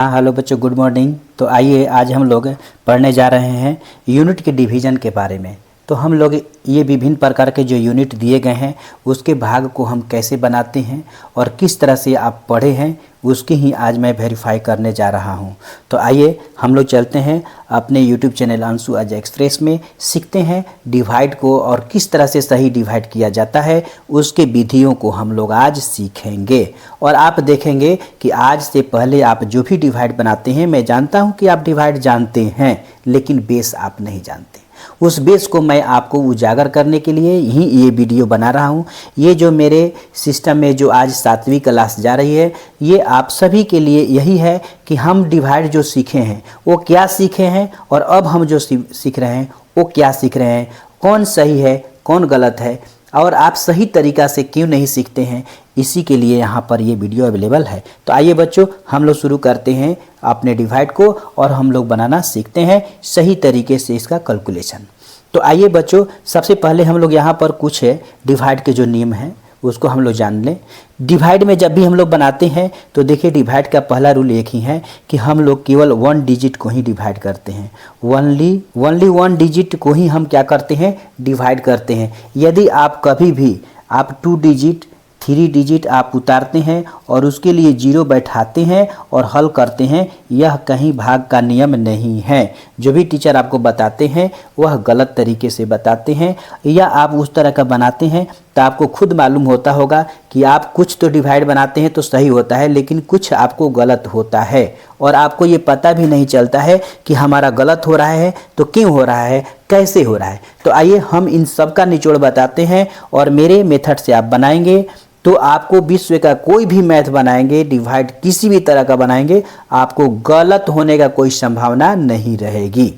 हाँ हेलो बच्चों, good morning. तो आइए आज हम लोग पढ़ने जा रहे हैं यूनिट के डिवीज़न के बारे में। तो हम लोग ये विभिन्न प्रकार के जो यूनिट दिए गए हैं उसके भाग को हम कैसे बनाते हैं और किस तरह से आप पढ़े हैं उसकी ही आज मैं वेरीफाई करने जा रहा हूँ। तो आइए हम लोग चलते हैं अपने यूट्यूब चैनल अंशु आज एक्सप्रेस में, सीखते हैं डिवाइड को और किस तरह से सही डिवाइड किया जाता है उसके विधियों को हम लोग आज सीखेंगे। और आप देखेंगे कि आज से पहले आप जो भी डिवाइड बनाते हैं, मैं जानता हूँ कि आप डिवाइड जानते हैं लेकिन बेस आप नहीं जानते। उस बेस को मैं आपको उजागर करने के लिए ही ये वीडियो बना रहा हूँ। ये जो मेरे सिस्टम में जो आज 7वीं क्लास जा रही है, ये आप सभी के लिए यही है कि हम डिवाइड जो सीखे हैं वो क्या सीखे हैं और अब हम जो सीख रहे हैं वो क्या सीख रहे हैं, कौन सही है कौन गलत है और आप सही तरीक़ा से क्यों नहीं सीखते हैं, इसी के लिए यहाँ पर ये वीडियो अवेलेबल है। तो आइए बच्चों हम लोग शुरू करते हैं अपने डिवाइड को और हम लोग बनाना सीखते हैं सही तरीके से इसका कैलकुलेशन। तो आइए बच्चों, सबसे पहले हम लोग यहाँ पर कुछ डिवाइड के जो नियम हैं उसको हम लोग जान लें। डिवाइड में जब भी हम लोग बनाते हैं तो देखिए डिवाइड का पहला रूल एक ही है कि हम लोग केवल 1 डिजिट को ही डिवाइड करते हैं। ओनली 1 डिजिट को ही हम क्या करते हैं, डिवाइड करते हैं। यदि आप कभी भी आप 2 डिजिट 3 डिजिट आप उतारते हैं और उसके लिए 0 बैठाते हैं और हल करते हैं, यह कहीं भाग का नियम नहीं है। जो भी टीचर आपको बताते हैं वह गलत तरीके से बताते हैं, या आप उस तरह का बनाते हैं तो आपको खुद मालूम होता होगा कि आप कुछ तो डिवाइड बनाते हैं तो सही होता है लेकिन कुछ आपको गलत होता है और आपको ये पता भी नहीं चलता है कि हमारा गलत हो रहा है तो क्यों हो रहा है, कैसे हो रहा है। तो आइए हम इन सब का निचोड़ बताते हैं और मेरे मेथड से आप बनाएंगे तो आपको विश्व का कोई भी मैथ बनाएंगे, डिवाइड किसी भी तरह का बनाएंगे, आपको गलत होने का कोई संभावना नहीं रहेगी,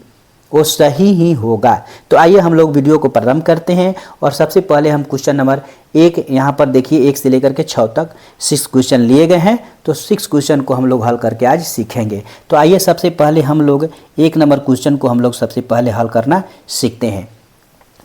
वो सही ही होगा। तो आइए हम लोग वीडियो को प्रारंभ करते हैं और सबसे पहले हम क्वेश्चन नंबर 1 यहाँ पर देखिए 1 से लेकर के 6 तक 6 क्वेश्चन लिए गए हैं। तो 6 क्वेश्चन को हम लोग हल करके आज सीखेंगे। तो आइए सबसे पहले हम लोग 1 नंबर क्वेश्चन को हम लोग सबसे पहले हल करना सीखते हैं।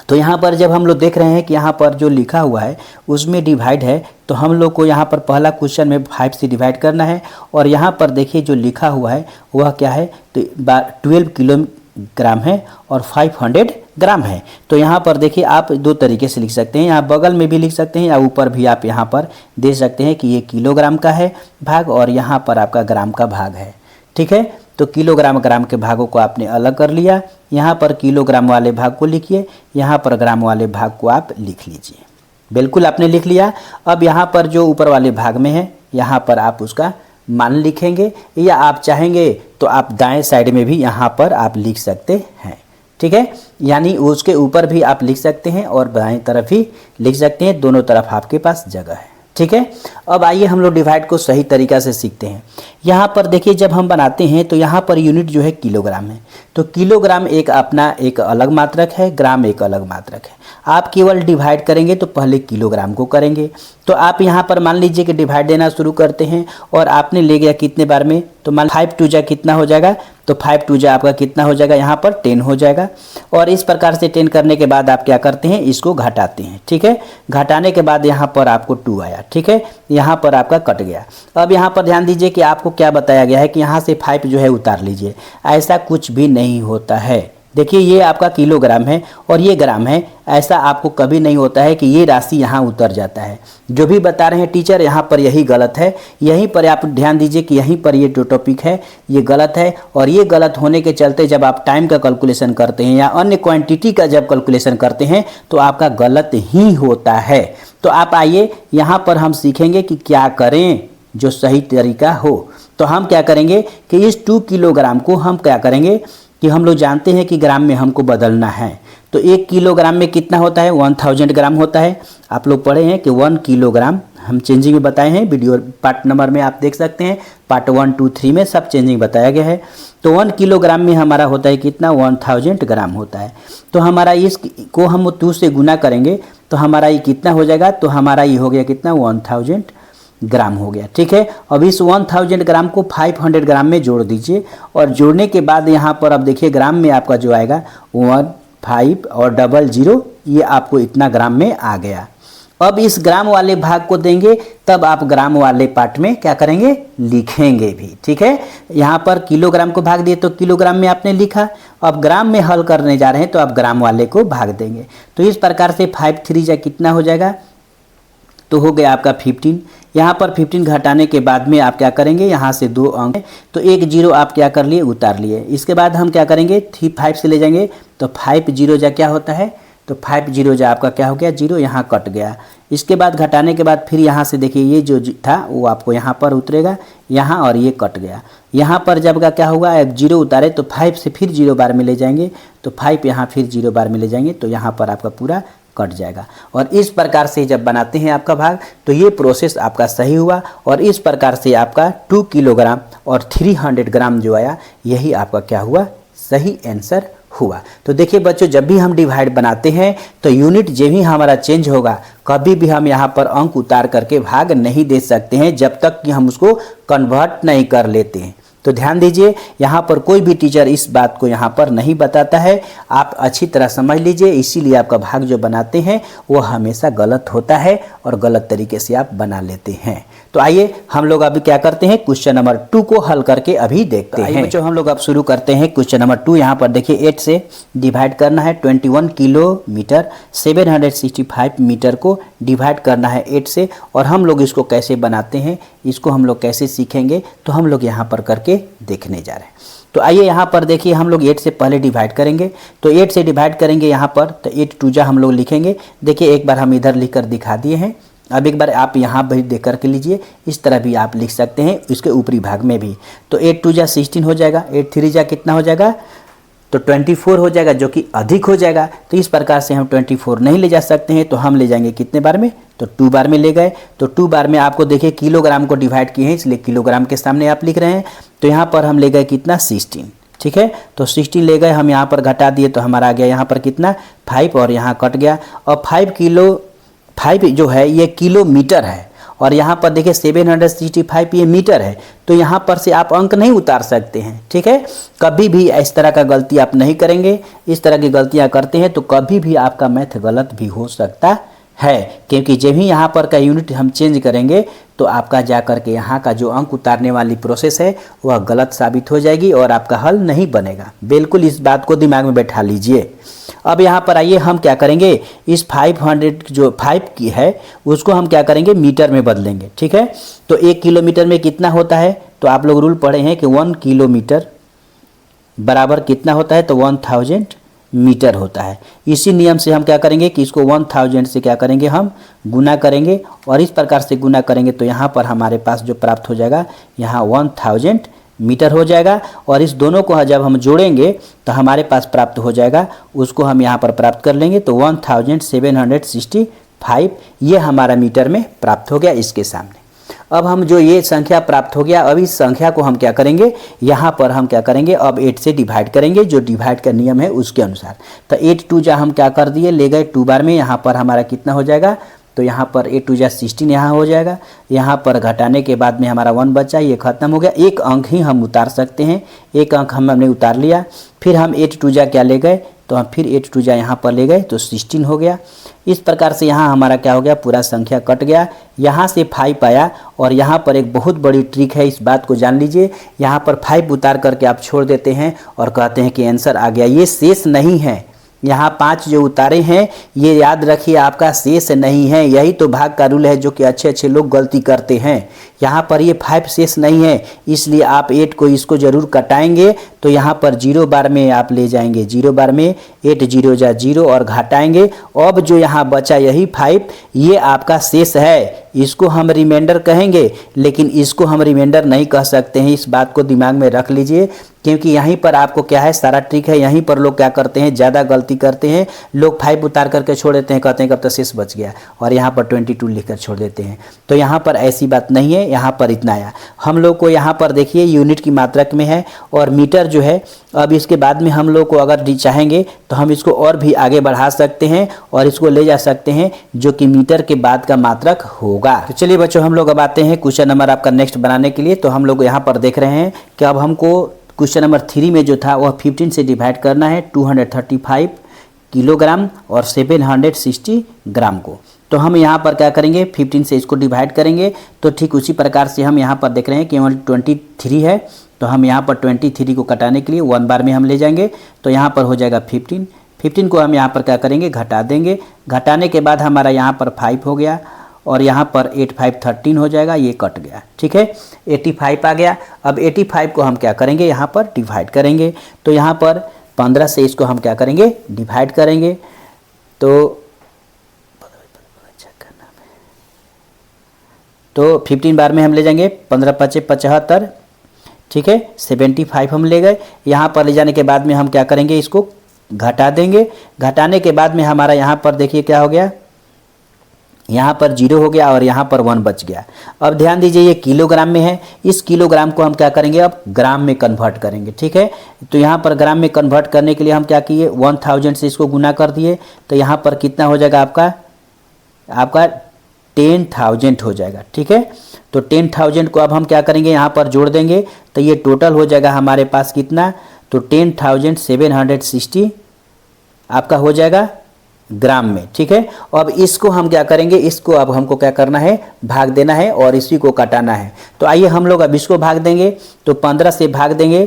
तो यहाँ पर जब हम लोग देख रहे हैं कि यहाँ पर जो लिखा हुआ है उसमें डिवाइड है, तो हम लोग को यहाँ पर पहला क्वेश्चन में 5 से डिवाइड करना है। और यहाँ पर देखिए जो लिखा हुआ है वह क्या है, तो 12 किलोग्राम है और 500 ग्राम है। तो यहाँ पर देखिए आप 2 तरीके से लिख सकते हैं, यहाँ बगल में भी लिख सकते हैं या ऊपर भी आप यहाँ पर दे सकते हैं कि ये किलोग्राम का है भाग और यहाँ पर आपका ग्राम का भाग है। ठीक है, तो किलोग्राम ग्राम के भागों को आपने अलग कर लिया। यहाँ पर किलोग्राम वाले भाग को लिखिए, यहाँ पर ग्राम वाले भाग को आप लिख लीजिए। बिल्कुल आपने लिख लिया। अब यहाँ पर जो ऊपर वाले भाग में है यहाँ पर आप उसका मान लिखेंगे, या आप चाहेंगे तो आप दाएं साइड में भी यहाँ पर आप लिख सकते हैं। ठीक है, यानी उसके ऊपर भी आप लिख सकते हैं और दाएं तरफ भी लिख सकते हैं, दोनों तरफ आपके पास जगह है। ठीक है, अब आइए हम लोग डिवाइड को सही तरीक़ा से सीखते हैं। यहाँ पर देखिए जब हम बनाते हैं तो यहाँ पर यूनिट जो है किलोग्राम है, तो किलोग्राम एक अपना एक अलग मात्रक है, ग्राम एक अलग मात्रक है। आप केवल डिवाइड करेंगे तो पहले किलोग्राम को करेंगे। तो आप यहाँ पर मान लीजिए कि डिवाइड देना शुरू करते हैं और आपने ले गया कितने बार में, तो मान 5 2 जा कितना हो जाएगा, तो 5 2 जा आपका कितना हो जाएगा, यहाँ पर 10 हो जाएगा। और इस प्रकार से 10 करने के बाद आप क्या करते हैं, इसको घटाते हैं। ठीक है, घटाने के बाद यहाँ पर आपको 2 आया। ठीक है, यहाँ पर आपका कट गया। अब यहाँ पर ध्यान दीजिए कि आपको क्या बताया गया है कि यहाँ से 5 जो है उतार लीजिए। ऐसा कुछ भी नहीं होता है। देखिए ये आपका किलोग्राम है और ये ग्राम है, ऐसा आपको कभी नहीं होता है कि ये राशि यहाँ उतर जाता है। जो भी बता रहे हैं टीचर यहाँ पर यही गलत है। यहीं पर आप ध्यान दीजिए कि यहीं पर ये जो टॉपिक है ये गलत है, और ये गलत होने के चलते जब आप टाइम का कैलकुलेशन करते हैं या अन्य क्वांटिटी का जब कैलकुलेशन करते हैं तो आपका गलत ही होता है। तो आप आइए यहाँ पर हम सीखेंगे कि क्या करें जो सही तरीका हो। तो हम क्या करेंगे कि इस 2 किलोग्राम को हम क्या करेंगे कि हम लोग जानते हैं कि ग्राम में हमको बदलना है। तो 1 किलोग्राम में कितना होता है, 1000 ग्राम होता है। आप लोग पढ़े हैं कि 1 किलोग्राम हम चेंजिंग में बताए हैं, वीडियो पार्ट नंबर में आप देख सकते हैं, पार्ट 1 2 3 में सब चेंजिंग बताया गया है। तो 1 किलोग्राम में हमारा होता है कितना, 1000 ग्राम होता है। तो हमारा इसको हम 2 से गुना करेंगे तो हमारा ये कितना हो जाएगा, तो हमारा ये हो गया कितना, 1000 ग्राम हो गया। ठीक है, अब इस 1000 ग्राम को 500 ग्राम में जोड़ दीजिए और जोड़ने के बाद यहाँ पर अब देखिए ग्राम में आपका जो आएगा 1 5 और 00, ये आपको इतना ग्राम में आ गया। अब इस ग्राम वाले भाग को देंगे तब आप ग्राम वाले पार्ट में क्या करेंगे, लिखेंगे भी। ठीक है, यहाँ पर किलोग्राम को भाग दिए तो किलोग्राम में आपने लिखा, अब ग्राम में हल करने जा रहे हैं तो आप ग्राम वाले को भाग देंगे। तो इस प्रकार से 5 3 जा कितना हो जाएगा, तो हो गया आपका 15। यहाँ पर 15 घटाने के बाद में आप क्या करेंगे, यहाँ से 2 अंक तो 1 0 आप क्या कर लिए, उतार लिए। इसके बाद हम क्या करेंगे, 5 से ले जाएंगे तो 5 0 जा क्या होता है, तो 5 0 जा आपका क्या हो गया, 0 यहाँ कट गया। इसके बाद घटाने के बाद फिर यहाँ से देखिए ये जो था वो आपको यहाँ पर उतरेगा यहाँ, और ये कट गया। यहाँ पर जब का क्या होगा, 0 उतारे तो 5 से फिर 0 बार में ले जाएंगे तो 5 यहाँ फिर 0 बार में ले जाएंगे तो यहाँ पर आपका पूरा कट जाएगा। और इस प्रकार से जब बनाते हैं आपका भाग तो ये प्रोसेस आपका सही हुआ, और इस प्रकार से आपका 2 किलोग्राम और 300 ग्राम जो आया यही आपका क्या हुआ, सही आंसर हुआ। तो देखिए बच्चों, जब भी हम डिवाइड बनाते हैं तो यूनिट जब भी हमारा चेंज होगा कभी भी हम यहाँ पर अंक उतार करके भाग नहीं दे सकते हैं जब तक कि हम उसको कन्वर्ट नहीं कर लेते हैं। तो ध्यान दीजिए, यहाँ पर कोई भी टीचर इस बात को यहाँ पर नहीं बताता है, आप अच्छी तरह समझ लीजिए। इसीलिए आपका भाग जो बनाते हैं वो हमेशा गलत होता है और गलत तरीके से आप बना लेते हैं। तो आइए हम लोग अभी क्या करते हैं, क्वेश्चन नंबर 2 को हल करके अभी देखते हैं। बच्चों हम लोग अब शुरू करते हैं क्वेश्चन नंबर 2। यहाँ पर देखिए 8 से डिवाइड करना है 21 किलोमीटर, 765 मीटर को डिवाइड करना है 8 से, और हम लोग इसको कैसे बनाते हैं, इसको हम लोग कैसे सीखेंगे, तो हम लोग यहाँ पर करके देखने जा रहे हैं। तो आइए यहाँ पर देखिए, हम लोग 8 से पहले डिवाइड करेंगे, तो 8 से डिवाइड करेंगे यहाँ पर, तो 8 2 जा हम लोग लिखेंगे। देखिए एक बार हम इधर लिख कर दिखा दिए हैं, अब एक बार आप यहाँ भी देख करके लीजिए, इस तरह भी आप लिख सकते हैं, इसके ऊपरी भाग में भी। तो 8 2 जा 16 हो जाएगा, 8 3 जा कितना हो जाएगा, तो 24 हो जाएगा, जो कि अधिक हो जाएगा। तो इस प्रकार से हम 24 नहीं ले जा सकते हैं, तो हम ले जाएंगे कितने बार में, तो 2 बार में ले गए। तो 2 बार में आपको देखिए किलोग्राम को डिवाइड किए हैं, इसलिए किलोग्राम के सामने आप लिख रहे हैं। तो यहाँ पर हम ले गए कितना, 16। ठीक है, तो 16 ले गए, हम यहाँ पर घटा दिए तो हमारा आ गया यहाँ पर कितना, 5, और यहाँ कट गया। और 5 जो है ये किलोमीटर है, और यहाँ पर देखिए 765 ये मीटर है, तो यहाँ पर से आप अंक नहीं उतार सकते हैं। ठीक है, कभी भी इस तरह का गलती आप नहीं करेंगे। इस तरह की गलतियाँ करते हैं तो कभी भी आपका मैथ गलत भी हो सकता है, क्योंकि जब भी यहाँ पर का यूनिट हम चेंज करेंगे तो आपका जा करके यहाँ का जो अंक उतारने वाली प्रोसेस है वह गलत साबित हो जाएगी और आपका हल नहीं बनेगा। बिल्कुल इस बात को दिमाग में बैठा लीजिए। अब यहाँ पर आइए हम क्या करेंगे, इस 500 जो 5 की है उसको हम क्या करेंगे, मीटर में बदलेंगे। ठीक है, तो 1 किलोमीटर में कितना होता है, तो आप लोग रूल पढ़े हैं कि 1 किलोमीटर बराबर कितना होता है, तो 1000 मीटर होता है। इसी नियम से हम क्या करेंगे कि इसको 1000 से क्या करेंगे, हम गुना करेंगे, और इस प्रकार से गुना करेंगे तो यहाँ पर हमारे पास जो प्राप्त हो जाएगा, यहाँ 1000 मीटर हो जाएगा। और इस दोनों को जब हम जोड़ेंगे तो हमारे पास प्राप्त हो जाएगा, उसको हम यहाँ पर प्राप्त कर लेंगे, तो 1765 ये हमारा मीटर में प्राप्त हो गया इसके सामने। अब हम जो ये संख्या प्राप्त हो गया, अब इस संख्या को हम क्या करेंगे, यहाँ पर हम क्या करेंगे, अब 8 से डिवाइड करेंगे, जो डिवाइड का नियम है उसके अनुसार। तो 8 2 जा हम क्या कर दिए, ले गए 2 बार में, यहाँ पर हमारा कितना हो जाएगा, तो यहाँ पर 8 2 जा 16 यहाँ हो जाएगा। यहाँ पर घटाने के बाद में हमारा 1 बचा, ये खत्म हो गया। एक अंक ही हम उतार सकते हैं, एक अंक हमने उतार लिया। फिर हम 8 2 जा क्या ले गए, तो हम फिर 8 2 जा यहाँ पर ले गए, तो 16 हो गया। इस प्रकार से यहाँ हमारा क्या हो गया, पूरा संख्या कट गया। यहाँ से 5 आया, और यहाँ पर एक बहुत बड़ी ट्रिक है, इस बात को जान लीजिए। यहाँ पर 5 उतार करके आप छोड़ देते हैं और कहते हैं कि आंसर आ गया, ये शेष नहीं है। यहाँ 5 जो उतारे हैं ये याद रखिए आपका शेष नहीं है। यही तो भाग का रूल है जो कि अच्छे अच्छे लोग गलती करते हैं। यहाँ पर ये 5 शेष नहीं है, इसलिए आप 8 को इसको जरूर कटाएंगे, तो यहाँ पर 0 बार में आप ले जाएंगे, 0 बार में 8 0 जा 0 और घटाएंगे। अब जो यहाँ बचा यही 5 ये आपका शेष है, इसको हम रिमाइंडर कहेंगे, लेकिन इसको हम रिमाइंडर नहीं कह सकते हैं। इस बात को दिमाग में रख लीजिए, क्योंकि यहीं पर आपको क्या है, सारा ट्रिक है। यहीं पर लोग क्या करते हैं, ज़्यादा गलती करते हैं। लोग 5 उतार करके छोड़ देते हैं, कहते हैं कब तक शेष बच गया, और यहाँ पर 22 लिखकर छोड़ देते हैं। तो यहाँ पर ऐसी बात नहीं है, यहाँ पर इतना आया। हम लोग को यहाँ पर देखिए यूनिट की मात्रक में है, और मीटर जो है, अब इसके बाद में हम लोग को अगर चाहेंगे तो हम इसको और भी आगे बढ़ा सकते हैं और इसको ले जा सकते हैं, जो कि मीटर के बाद का मात्रक होगा। तो चलिए बच्चों, हम लोग अब आते हैं क्वेश्चन नंबर आपका नेक्स्ट बनाने के लिए। तो हम लोग यहाँ पर देख रहे हैं कि अब हमको क्वेश्चन नंबर 3 में जो था वह 15 से डिवाइड करना है 235 किलोग्राम और 760 ग्राम को। तो हम यहाँ पर क्या करेंगे 15 से इसको डिवाइड करेंगे। तो ठीक उसी प्रकार से हम यहाँ पर देख रहे हैं केवल 23 है, तो हम यहाँ पर 23 को घटाने के लिए 1 बार में हम ले जाएंगे, तो यहाँ पर हो जाएगा 15 को हम यहाँ पर क्या करेंगे घटा देंगे। घटाने के बाद हमारा यहाँ पर 5 हो गया और यहाँ पर 8 5 13 हो जाएगा, ये कट गया। ठीक है, 85 आ गया। अब 85 को हम क्या करेंगे यहाँ पर डिवाइड करेंगे। तो यहाँ पर 15 से इसको हम क्या करेंगे डिवाइड करेंगे। तो 15 बार में हम ले जाएंगे, 15 5 75। ठीक है, 75 हम ले गए। यहाँ पर ले जाने के बाद में हम क्या करेंगे इसको घटा देंगे। घटाने के बाद में हमारा यहाँ पर देखिए क्या हो गया, यहाँ पर 0 हो गया और यहाँ पर 1 बच गया। अब ध्यान दीजिए ये किलोग्राम में है, इस किलोग्राम को हम क्या करेंगे अब ग्राम में कन्वर्ट करेंगे। ठीक है, तो यहाँ पर ग्राम में कन्वर्ट करने के लिए हम क्या किए 1000 से इसको गुना कर दिए। तो यहाँ पर कितना हो जाएगा आपका 10,000 हो जाएगा। ठीक है, तो 10,000 को अब हम क्या करेंगे यहाँ पर जोड़ देंगे, तो ये टोटल हो जाएगा हमारे पास कितना, तो 10,760 आपका हो जाएगा ग्राम में। ठीक है, अब इसको हम क्या करेंगे, इसको अब हमको क्या करना है भाग देना है और इसी को काटाना है। तो आइए हम लोग अब इसको भाग देंगे। तो 15 से भाग देंगे,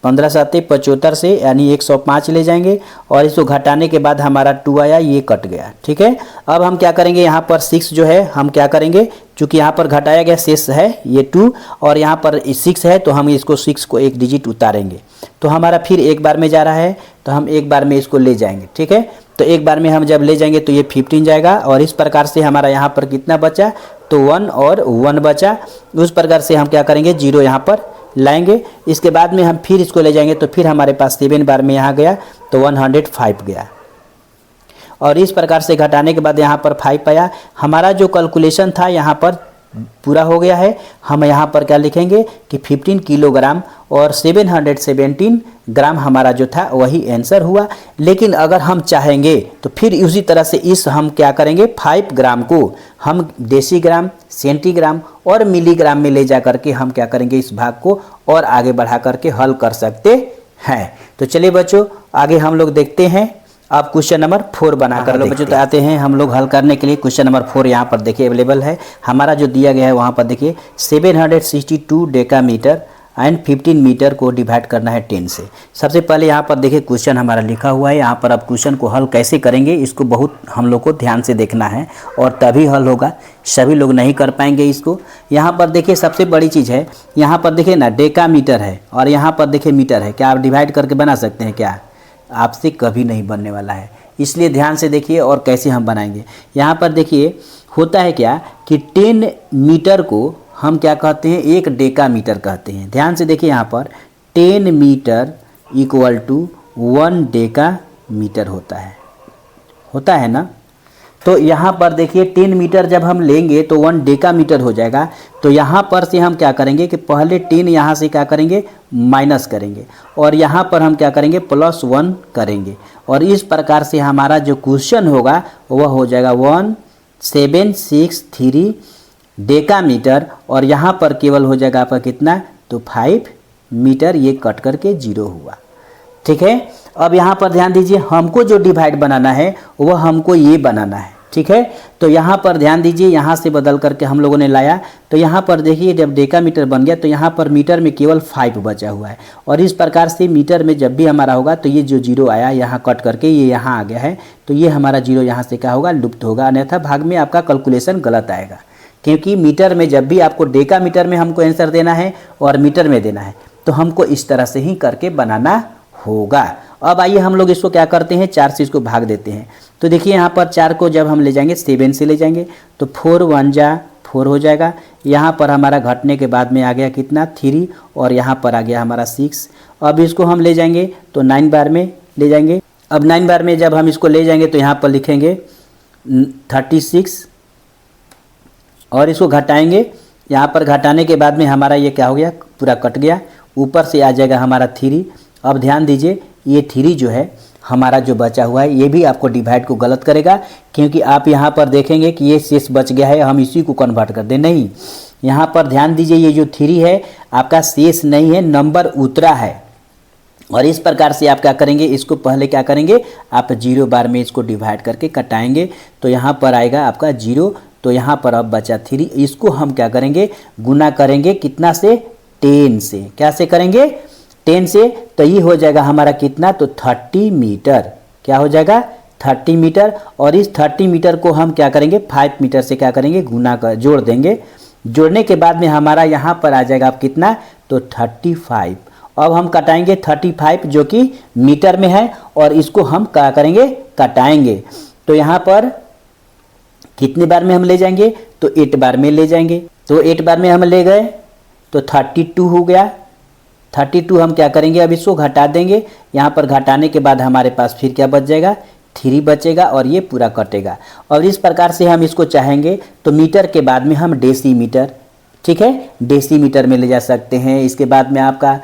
15 7 75 से यानी 105 ले जाएंगे और इसको घटाने के बाद हमारा 2 आया, ये कट गया। ठीक है, अब हम क्या करेंगे यहाँ पर 6 जो है हम क्या करेंगे, चूँकि यहाँ पर घटाया गया शेष है ये 2 और यहाँ पर 6 है, तो हम इसको 6 को एक डिजिट उतारेंगे। तो हमारा फिर एक बार में जा रहा है, तो हम एक बार में इसको ले जाएंगे। ठीक है, तो एक बार में हम जब ले जाएंगे तो ये 15 जाएगा और इस प्रकार से हमारा यहाँ पर कितना बचा, तो 1 और 1 बचा। उस प्रकार से हम क्या करेंगे 0 यहाँ पर लाएंगे। इसके बाद में हम फिर इसको ले जाएंगे, तो फिर हमारे पास 7 बार में यहाँ गया तो 105 गया और इस प्रकार से घटाने के बाद यहाँ पर 5 आया। हमारा जो कैलकुलेशन था यहाँ पर पूरा हो गया है। हम यहाँ पर क्या लिखेंगे कि 15 किलोग्राम और 717 ग्राम हमारा जो था वही आंसर हुआ। लेकिन अगर हम चाहेंगे तो फिर उसी तरह से इस हम क्या करेंगे 5 ग्राम को हम डेसीग्राम, सेंटीग्राम और मिलीग्राम में ले जा करके हम क्या करेंगे इस भाग को और आगे बढ़ा करके हल कर सकते हैं। तो चलिए बच्चों आगे हम लोग देखते हैं। अब क्वेश्चन नंबर 4 बनाकर लो बच्चों। तो आते हैं हम लोग हल करने के लिए। क्वेश्चन नंबर 4 यहाँ पर देखिए अवेलेबल है हमारा जो दिया गया है वहाँ पर देखिए 762 डेकामीटर एंड 15 मीटर को डिवाइड करना है 10 से। सबसे पहले यहाँ पर देखिए क्वेश्चन हमारा लिखा हुआ है। यहाँ पर अब क्वेश्चन को हल कैसे करेंगे इसको बहुत हम लोग को ध्यान से देखना है और तभी हल होगा, सभी लोग नहीं कर पाएंगे इसको। यहाँ पर देखिए सबसे बड़ी चीज़ है, यहाँ पर देखिए ना डेकामीटर है और यहाँ पर देखिए मीटर है। क्या आप डिवाइड करके बना सकते हैं? क्या आपसे कभी नहीं बनने वाला है, इसलिए ध्यान से देखिए और कैसे हम बनाएंगे। यहाँ पर देखिए होता है क्या कि 10 मीटर को हम क्या कहते हैं 1 डेकामीटर कहते हैं। ध्यान से देखिए यहाँ पर 10 मीटर इक्वल टू 1 डेकामीटर होता है ना। तो यहाँ पर देखिए 10 मीटर जब हम लेंगे तो 1 डेकामीटर हो जाएगा। तो यहाँ पर से हम क्या करेंगे कि पहले 10 यहाँ से क्या करेंगे माइनस करेंगे और यहाँ पर हम क्या करेंगे +1 करेंगे और इस प्रकार से हमारा जो क्वेश्चन होगा वह हो जाएगा 1763 डेकामीटर और यहाँ पर केवल हो जाएगा आपका कितना, तो 5 मीटर। ये कट करके 0 हुआ। ठीक है, अब यहाँ पर ध्यान दीजिए हमको जो डिवाइड बनाना है वह हमको ये बनाना है। ठीक है, तो यहाँ पर ध्यान दीजिए यहाँ से बदल करके हम लोगों ने लाया। तो यहाँ पर देखिए जब डेकामीटर बन गया तो यहाँ पर मीटर में केवल 5 बचा हुआ है और इस प्रकार से मीटर में जब भी हमारा होगा तो ये जो 0 आया यहाँ कट करके ये यहाँ आ गया है, तो ये हमारा 0 यहाँ से क्या होगा लुप्त होगा, अन्यथा भाग में आपका कैलकुलेशन गलत आएगा। क्योंकि मीटर में जब भी आपको डेकामीटर में हमको आंसर देना है और मीटर में देना है तो हमको इस तरह से ही करके बनाना होगा। अब आइए हम लोग इसको क्या करते हैं 4 से इसको भाग देते हैं। तो देखिए यहाँ पर 4 को जब हम ले जाएंगे 7 से ले जाएंगे तो 4 1 जा 4 हो जाएगा। यहाँ पर हमारा घटने के बाद में आ गया कितना 3 और यहाँ पर आ गया हमारा 6। अब इसको हम ले जाएंगे तो 9 बार में ले जाएंगे। अब 9 बार में जब हम इसको ले जाएंगे तो यहाँ पर लिखेंगे 36 और इसको घटाएंगे। यहाँ पर घटाने के बाद में हमारा ये क्या हो गया पूरा कट गया, ऊपर से आ जाएगा हमारा 3। अब ध्यान दीजिए ये 3 जो है हमारा जो बचा हुआ है ये भी आपको डिवाइड को गलत करेगा, क्योंकि आप यहाँ पर देखेंगे कि ये शेष बच गया है, हम इसी को कन्वर्ट कर दें। नहीं, यहाँ पर ध्यान दीजिए ये जो 3 है आपका शेष नहीं है, नंबर उतरा है। और इस प्रकार से आप क्या करेंगे, इसको पहले क्या करेंगे, आप 0 बार में इसको डिवाइड करके कटाएंगे तो यहाँ पर आएगा आपका 0। तो यहाँ पर अब बचा 3, इसको हम क्या करेंगे, गुना करेंगे कितना से, 10 से। क्या से करेंगे, 10 से। तो ये हो जाएगा हमारा कितना, तो 30 मीटर। क्या हो जाएगा, 30 मीटर। और इस 30 मीटर को हम क्या करेंगे, 5 मीटर से क्या करेंगे, गुना कर जोड़ देंगे। जोड़ने के बाद में हमारा यहाँ पर आ जाएगा अब कितना, तो 35। अब हम कटाएंगे 35 जो कि मीटर में है, और इसको हम क्या करेंगे, कटाएंगे। तो यहाँ पर कितने बार में हम ले जाएंगे, तो 8 बार में ले जाएंगे। तो 8 बार में हम ले गए तो 32 हो गया। 32 हम क्या करेंगे, अब इसको घटा देंगे। यहाँ पर घटाने के बाद हमारे पास फिर क्या बच जाएगा, 3 बचेगा, और ये पूरा कटेगा। और इस प्रकार से हम इसको चाहेंगे तो मीटर के बाद में हम डेसीमीटर, ठीक है, डेसीमीटर में ले जा सकते हैं। इसके बाद में आपका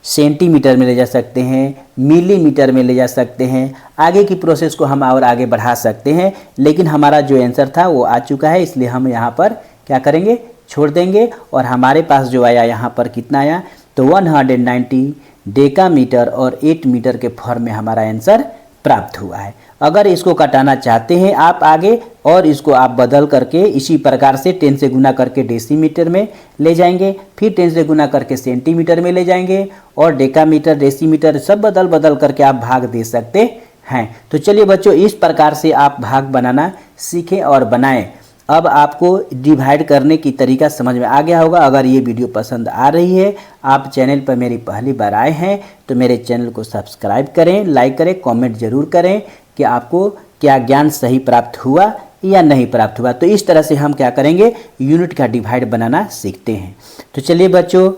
सेंटीमीटर में ले जा सकते हैं, मिलीमीटर में ले जा सकते हैं। आगे की प्रोसेस को हम और आगे बढ़ा सकते हैं, लेकिन हमारा जो आंसर था वो आ चुका है, इसलिए हम यहाँ पर क्या करेंगे, छोड़ देंगे। और हमारे पास जो आया यहाँ पर कितना आया, तो 190 डेकामीटर और 8 मीटर के फॉर्म में हमारा आंसर प्राप्त हुआ है। अगर इसको कटाना चाहते हैं आप आगे, और इसको आप बदल करके इसी प्रकार से 10 से गुना करके डेसीमीटर में ले जाएंगे, फिर 10 से गुना करके सेंटीमीटर में ले जाएंगे, और डेकामीटर, डेसीमीटर सब बदल बदल करके आप भाग दे सकते हैं। तो चलिए बच्चों, इस प्रकार से आप भाग बनाना सीखें और बनाएं। अब आपको डिवाइड करने की तरीका समझ में आ गया होगा। अगर ये वीडियो पसंद आ रही है, आप चैनल पर मेरी पहली बार आए हैं, तो मेरे चैनल को सब्सक्राइब करें, लाइक करें, कमेंट जरूर करें कि आपको क्या ज्ञान सही प्राप्त हुआ या नहीं प्राप्त हुआ। तो इस तरह से हम क्या करेंगे, यूनिट का डिवाइड बनाना सीखते हैं। तो चलिए बच्चों,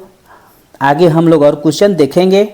आगे हम लोग और क्वेश्चन देखेंगे।